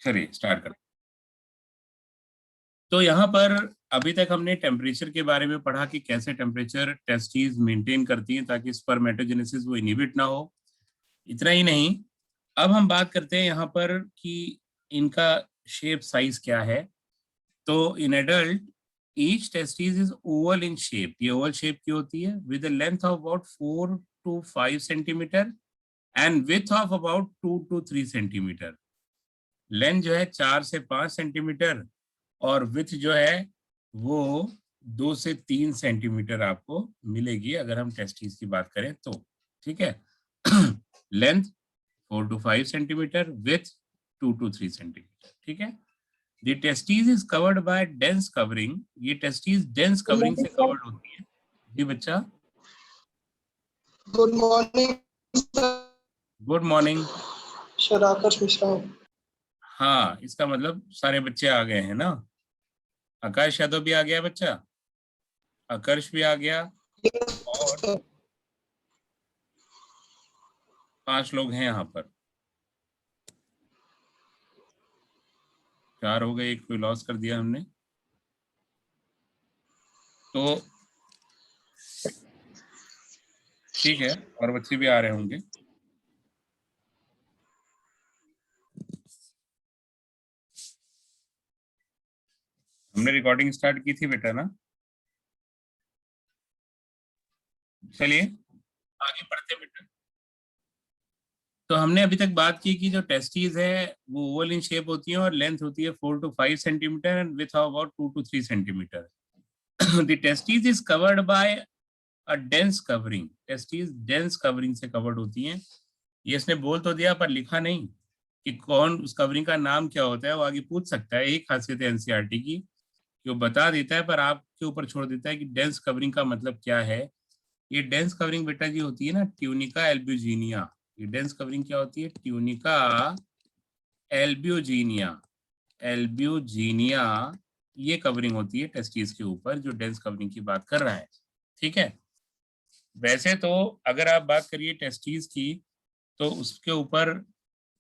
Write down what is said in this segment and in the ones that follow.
चलिए स्टार्ट करें। तो यहाँ पर अभी तक हमने टेम्परेचर के बारे में पढ़ा कि कैसे टेम्परेचर टेस्टिस मेंटेन करती हैं ताकि स्पर्मेटोजेनेसिस वो इनहिबिट ना हो। इतना ही नहीं, अब हम बात करते हैं यहाँ पर कि इनका शेप साइज क्या है। तो in adult each testis is oval in shape. ये ओवल शेप की होती है with a length of about 4 to 5 centimetre and width of about 2 to 3 centimetre. Length जो है 4 से 5 सेंटीमीटर और विथ जो है वो 2 से 3 सेंटीमीटर आपको मिलेगी अगर हम टेस्टिस की बात करें तो। ठीक है। Length 4 to 5 centimetre, with 2 to 3 centimetre. ठीक है। The testis is covered by dense covering. ये टेस्टिस डेंस कवरिंग से कवर्ड होती है। जी बच्चा, good morning sir. Good morning. Sir Akash Mishra. हाँ, इसका मतलब सारे बच्चे आ गए हैं ना। आकाश यादव भी आ गया बच्चा, आकर्ष भी आ गया और 5 लोग हैं यहाँ पर। 4 हो गए, एक कोई लॉस कर दिया हमने। तो ठीक है, और बच्चे भी आ रहे होंगे। हमने रिकॉर्डिंग स्टार्ट की थी बेटा ना। चलिए आगे बढ़ते बेटा। तो हमने अभी तक बात की कि जो टेस्टीज है वो ओवल इन शेप होती है और लेंथ होती है 4 to 5 centimetre and with about 2 to 3 centimetre. The testes is covered by a dense covering. Testes dense covering से कवर्ड होती हैं। ये इसने बोल तो दिया पर लिखा नहीं कि कौन उस कवरिंग का नाम क्या होता है। वो आगे पूछ सकता है। एक खासियत है एनसीईआरटी की कि वो बता देता है पर आपके ऊपर छोड़ देता है कि डेंस कवरिंग का मतलब क्या है। ये डेंस कवरिंग बेटा जी होती है ना ट्यूनिका एल्ब्यूजिनिया। ये डेंस कवरिंग क्या होती है? Tunica albuginea. एल्ब्यूजिनिया ये कवरिंग होती है टेस्टिस के ऊपर, जो डेंस कवरिंग की बात कर रहा है। ठीक है। वैसे तो अगर आप बात करिए टेस्टिस की तो उसके ऊपर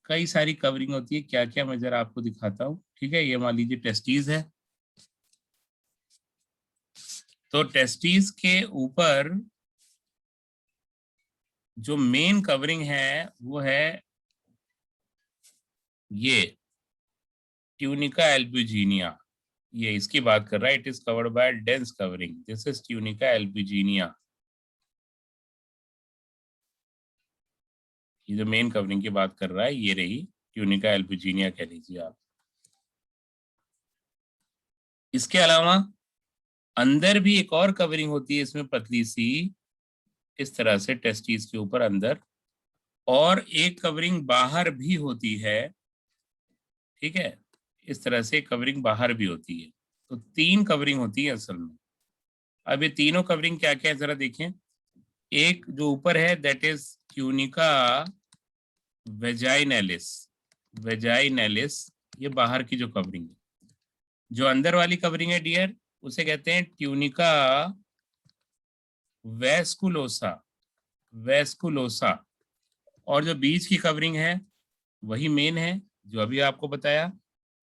कई सारी कवरिंग होती है। क्या क्या मैं जरा आपको दिखाता हूँ। ठीक है, ये मान लीजिए टेस्टिस है। तो टेस्टिस के ऊपर जो मेन कवरिंग है वो है ये ट्यूनिका एल्ब्यूजिनिया। ये इसकी बात कर रहा है। It is covered by dense covering. This is tunica albuginea. ये जो मेन कवरिंग की बात कर रहा है ये रही ट्यूनिका एल्ब्यूजिनिया कह लीजिए आप। इसके अलावा अंदर भी एक और कवरिंग होती है इसमें पतली सी, इस तरह से टेस्टिस के ऊपर अंदर, और एक कवरिंग बाहर भी होती है। ठीक है, इस तरह से कवरिंग बाहर भी होती है। तो 3 कवरिंग होती है असल में। अब ये तीनों कवरिंग क्या क्या है जरा देखें। एक जो ऊपर है that is tunica vaginalis. Vaginalis ये बाहर की जो कवरिंग है। जो अंदर वाली कवरिंग है डियर उसे कहते हैं ट्यूनिका वेस्कुलोसा। वेस्कुलोसा। और जो बीच की कवरिंग है वही मेन है जो अभी आपको बताया,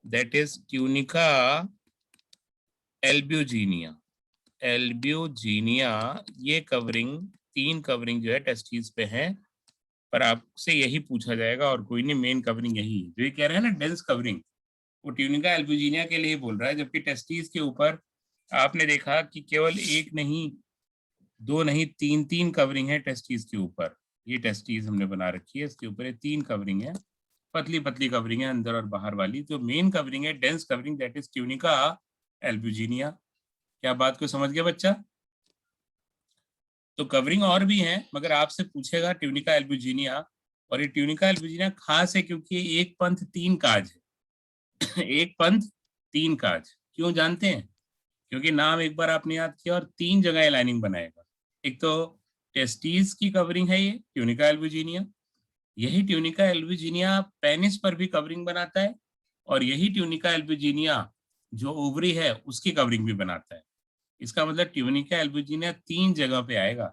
that is tunica albuginea. Albuginea ये कवरिंग, 3 कवरिंग जो है टेस्टिस पे है। पर आपसे यही पूछा जाएगा और कोई नहीं, मेन कवरिंग यही है। जो ये कह रहे हैं ना डेंस कवरिंग, वो ट्यूनिका एल्ब्यूजिनिया के लिए बोल रहा है। जबकि टेस्टिस के ऊपर आपने देखा कि केवल एक नहीं, 2 नहीं, 3 कवरिंग है टेस्टिस के ऊपर। ये टेस्टिस हमने बना रखी है, इसके ऊपर ये 3 कवरिंग है। पतली पतली कवरिंग है अंदर और बाहर वाली। जो मेन कवरिंग है dense covering that is tunica albuginea. क्या बात को समझ गया बच्चा? तो कवरिंग और भी है मगर आपसे पूछेगा ट्यूनिका एल्ब्यूजिनिया। और ये ट्यूनिका एल्ब्यूजिनिया खास है क्योंकि एक पंथ 3 काज है। एक पंथ 3 काज क्यों जानते हैं? क्योंकि नाम एक बार आपने याद किया और 3 जगह लाइनिंग बनाएगा। एक तो टेस्टिस की कवरिंग है ये ट्यूनिका एल्ब्यूजिनिया। यही ट्यूनिका एल्ब्यूजिनिया पेनिस पर भी कवरिंग बनाता है। और यही ट्यूनिका एल्ब्यूजिनिया जो ओवरी है उसकी कवरिंग भी बनाता है। इसका मतलब ट्यूनिका एल्ब्यूजिनिया 3 जगह पे आएगा।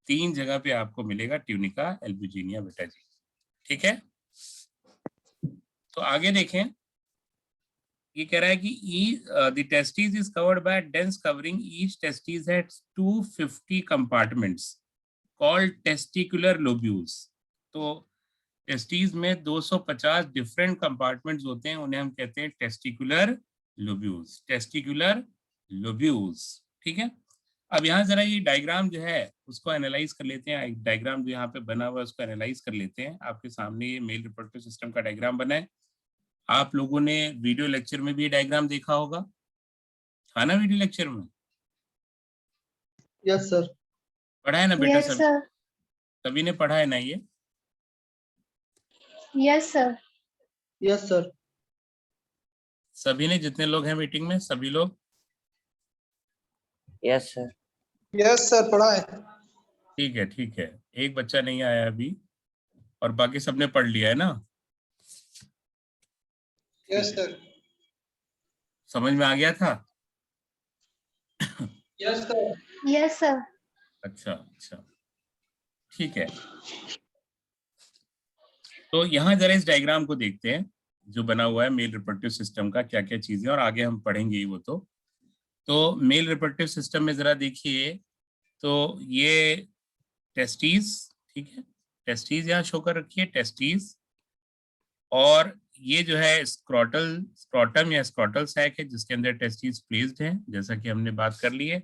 3 जगह पे आपको मिलेगा ट्यूनिका एल्ब्यूजिनिया बेटा जी। ठीक है, तो आगे देखें। ये कह रहा है कि the testis is covered by dense covering, each testis has 250 compartments called testicular lobules. तो टेस्टिस में 250 डिफरेंट कंपार्टमेंट्स होते हैं, उन्हें हम कहते हैं टेस्टिकुलर लोब्यूल्स, टेस्टिकुलर लोब्यूल्स। ठीक है, अब यहाँ जरा ये डायग्राम जो है उसको एनालाइज कर लेते हैं। एक डायग्राम जो यहाँ पे बना हुआ है उसको एनालाइज कर लेते हैं। आपके सामने ये मेल रिप्रोडक्टिव सिस्टम का डायग्राम बना है। आप लोगों ने वीडियो लेक्चर में भी ये डायग्राम देखा होगा, था ना? वीडियो लेक्चर में यस सर। पढ़ा है ना बेटा? Yes sir. सभी ने पढ़ा है ना ये? Yes sir. Yes sir. सभी ने, जितने लोग हैं मीटिंग में, सभी लोग? Yes sir. यस सर, पढ़ा है। ठीक है, ठीक है, एक बच्चा नहीं आया अभी और बाकी सबने पढ़ लिया है ना? Yes sir. समझ में आ गया था? Yes sir. Yes sir. अच्छा अच्छा, ठीक है। तो यहाँ जरा इस डायग्राम को देखते हैं जो बना हुआ है मेल रिप्रोडक्टिव सिस्टम का, क्या क्या चीजें, और आगे हम पढ़ेंगे ही वो। तो मेल रिप्रोडक्टिव सिस्टम में जरा देखिए, तो ये टेस्टिस, ठीक है, टेस्टिस यहाँ शो कर रखी है, टेस्टिस। और ये जो है स्क्रोटम या स्क्रोटल सैक है जिसके अंदर टेस्टिस प्लेस्ड है, जैसा कि हमने बात कर ली है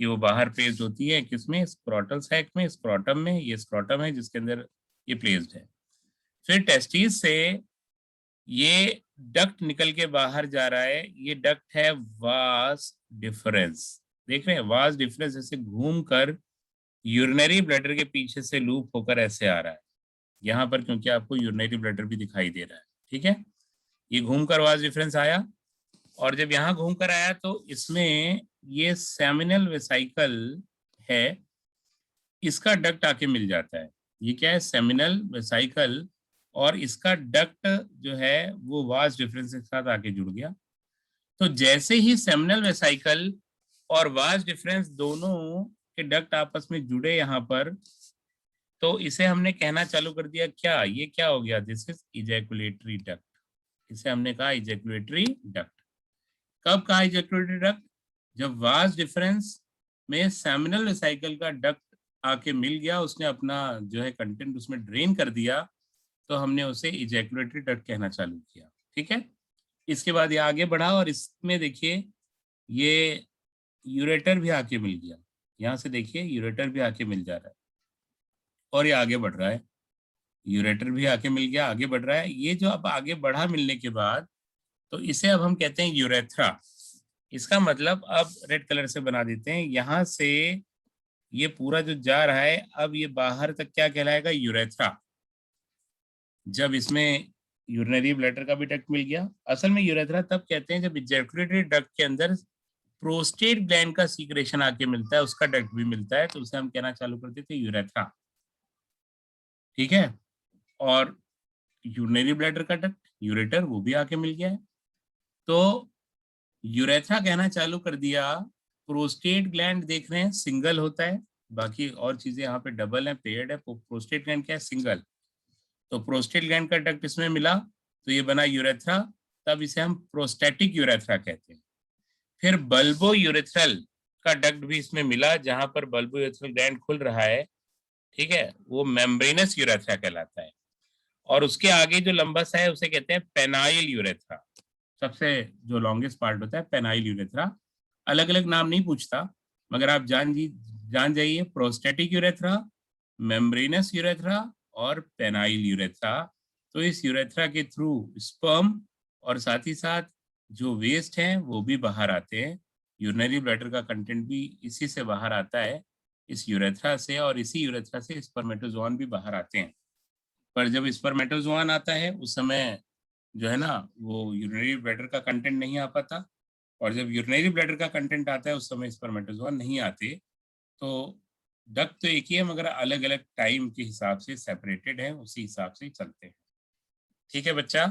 कि वो बाहर प्लेस्ड होती है किसमें? स्क्रोटल सैक में, स्क्रोटम में। ये स्क्रोटम है जिसके अंदर ये प्लेस्ड है। फिर टेस्टिस से ये डक्ट निकल के बाहर जा रहा है, ये डक्ट है वास डिफरेंस। देख रहे हैं वास डिफरेंस ऐसे घूम कर यूरिनरी ब्लैडर के पीछे से लूप होकर ऐसे आ रहा है यहाँ पर, क्योंकि आपको यूरिनरी ब्लैडर भी दिखाई दे रहा है। ठीक है, ये घूमकर वास डिफरेंस आया, और जब यहाँ घूमकर आया तो इसमें ये सेमिनल वेसाइकल है, इसका डक्ट आके मिल जाता है। ये क्या है? सेमिनल वेसाइकल, और इसका डक्ट जो है वो वास डिफरेंस के साथ आके जुड़ गया। तो जैसे ही सेमिनल वेसाइकल और वास डिफरेंस दोनों के डक्ट आपस में जुड़े यहाँ पर, तो इसे हमने कहना चालू कर दिया क्या? ये क्या हो गया? This is ejaculatory duct. इसे हमने कहा इजैकुलेटरी डक्ट। कब कहा इजैकुलेटरी डक्ट? जब वास डिफरेंस में सेमिनल वेसाइकल का डक्ट आके मिल गया, उसने अपना जो है कंटेंट उसमें ड्रेन कर दिया, तो हमने उसे इजैकुलेटरी डक्ट कहना चालू किया। ठीक है, इसके बाद ये आगे बढ़ा और इसमें देखिए ये यूरेटर भी आके मिल गया। यहाँ से देखिए यूरेटर भी आके मिल जा रहा है और ये आगे बढ़ रहा है। यूरेटर भी आके मिल गया, आगे बढ़ रहा है। ये जो अब आगे बढ़ा मिलने के बाद, तो इसे अब हम कहते हैं यूरेथ्रा। इसका मतलब अब रेड कलर से बना देते हैं, यहाँ से ये पूरा जो जा रहा है अब ये बाहर तक क्या कहलाएगा? यूरेथ्रा। जब इसमें यूरिनरी ब्लैडर का भी डक्ट मिल गया। असल में यूरेथ्रा तब कहते हैं जब इजैकुलेटरी डक्ट के अंदर प्रोस्टेट ग्लैंड का सीक्रेशन आके मिलता है, उसका डक्ट भी मिलता है, तो उसे हम कहना चालू कर देते हैं यूरेथ्रा। ठीक है, और यूरिनरी ब्लैडर का डक्ट, यूरेटर, वो भी आके मिल गया है, तो यूरेथ्रा कहना चालू कर दिया। प्रोस्टेट ग्लैंड देख रहे हैं सिंगल होता है, बाकी और चीजें यहाँ पे डबल है, पेयर्ड है। प्रोस्टेट ग्लैंड क्या है? सिंगल। तो प्रोस्टेट ग्लैंड का डक्ट इसमें मिला तो ये बना यूरेथ्रा, तब इसे हम प्रोस्टैटिक यूरेथ्रा कहते हैं। फिर बल्बो यूरेथ्रल का डक्ट भी इसमें मिला, जहां पर बल्बो यूरेथ्रल ग्लैंड खुल रहा है, ठीक है, वो मेम्ब्रेनस यूरेथ्रा कहलाता है। और उसके आगे जो लंबा सा है उसे कहते हैं पेनाइल यूरेथ्रा। सबसे जो लॉन्गेस्ट पार्ट होता है पेनाइल यूरेथ्रा। अलग अलग नाम नहीं पूछता, मगर आप जान जाइए, प्रोस्टैटिक यूरेथ्रा, मेम्ब्रेनस यूरेथ्रा और पेनाइल यूरेथ्रा। तो इस यूरेथ्रा के थ्रू स्पर्म और साथ ही साथ जो वेस्ट हैं वो भी बाहर आते हैं। यूरिनरी ब्लैडर का कंटेंट भी इसी से बाहर आता है, इस यूरेथ्रा से, और इसी यूरेथ्रा से स्पर्मेटोजोआन भी बाहर आते हैं। पर जब स्पर्मेटोजोआन आता है उस समय जो है ना वो यूरिनरी ब्लैडर का कंटेंट नहीं आ पाता, और जब यूरिनरी ब्लैडर का कंटेंट आता है उस समय स्पर्मेटोजोआन नहीं आते। तो डक्ट तो एक ही है मगर अलग अलग टाइम के हिसाब से सेपरेटेड है, उसी हिसाब से चलते हैं। ठीक है बच्चा?